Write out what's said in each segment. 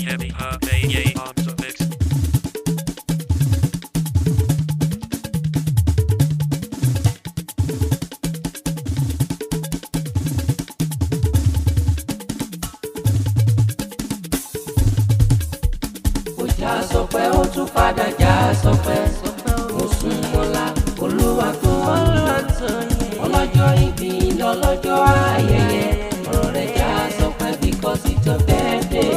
Heavy baby arms of mix. Ó já sọpẹ́ ó tún padà já sọpẹ́ mo sùn mọ́lá olúwa tó ọlọ́jọ́ ìbí lọ́lọ́jọ́ ayẹyẹ ọ̀rọ̀ rẹ̀ já sọpẹ́ because it's your birthday.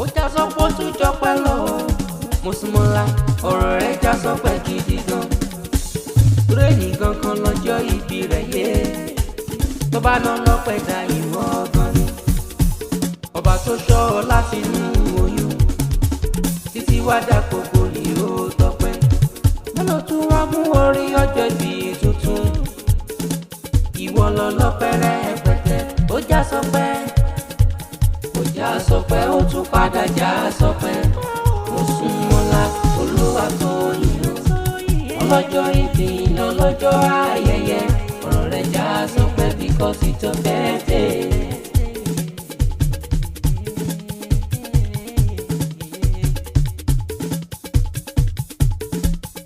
Ó já sọpẹ́ ó tún jọpẹ́ lọ mo sùn mọ́lá ọ̀rọ̀ rẹ̀ já sọpẹ́ gidi gan túrẹ́ẹ̀nì gangan lọ́jọ́ ìbí rẹ̀ yé tó bá ná lọ́pẹ́ dá ìwọ gan ni ọba tó ṣọ́ ọ láti inú oyún títí wá dàkókò ní ó tọpẹ́ mélòó tún wá mú orí ọjọ́ ìbí tuntun ìwọ lọ lọ́pẹ́ rẹpẹtẹ ó já sọpẹ́ ó já sọpẹ́ ó tún padà já sọpẹ́ mo sùn mọ́lá olúwa tó yìn ọlọ́jọ́ ìbí lọ́lọ́jọ́ ayẹyẹ ọ̀rọ̀ rẹ̀ já sọpẹ́ because it's your birthday.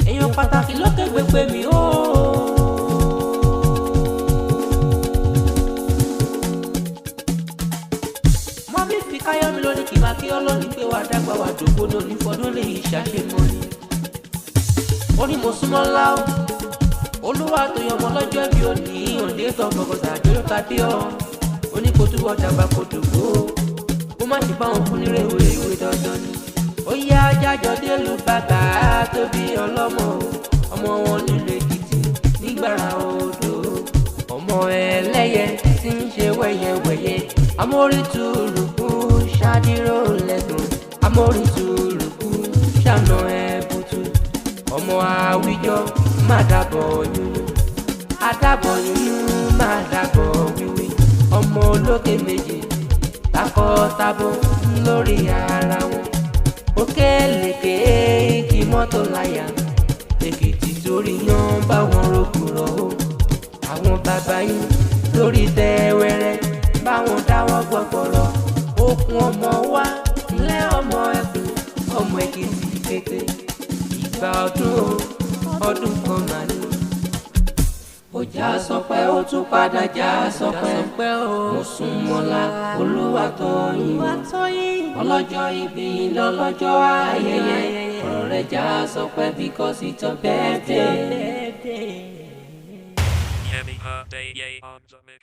èèyàn pàtàkì ló ké gbégbé mi ó. mọ́mí fi káyọ̀mí lónìí kì máa kí ọlọ́ọ̀ni pé wàá dàgbà wàá dògbò ní onífọdún lè ṣàṣemọ́ ni. ó ní mo súnmọ́ ńlá o olúwa tó yan ọmọ lọ́jọ́ bí ó ní òǹdé tó gbọ̀ngàn àjọyọ̀ tàbí ọ́ ó ní kó túbọ̀ dàgbà kó dògbò ó má ti bá wọn fún nírè ìwé dandan ni. ó yá jájọ délùú bàbá tó bí ọlọ́mọ ọmọ wọn nílùú Èkìtì nígbàrà odò ọmọ ẹlẹ́yẹ tí ń ṣe wẹ́yẹwẹ́yẹ amórítùrùkù ṣàdírò lẹ́gùn amórítùrùkù ṣàna ẹ̀bùtù ọmọ àwíjọ má dàbọ̀ yúnú àdàbọ̀ yúnú má dàbọ̀ wíwí ọmọ olókè méjì takọ-tabo lórí ara wọn òkèlèkè kí mọ́tò láyà Èkìtì torí yan báwọn rògbòrò o àwọn bàbá yín lórí tẹ́wẹ́rẹ́ báwọn dáwọ́ gbọ́gbọ́rọ́ okùn ọmọ wa ńlẹ́ ọmọ ẹkùn ọmọ Èkìtì kété ìgbà ọdún kan máa ní. ó já sọpẹ́ ó tún padà já sọpẹ́ mo sùn mọ́lá olúwa tó yìn ọlọ́jọ́ ìbí lọ́lọ́jọ́ ayẹyẹ ọ̀rọ̀ rẹ̀ já sọpẹ́ because it's your birthday. Heavy baby arms of mix.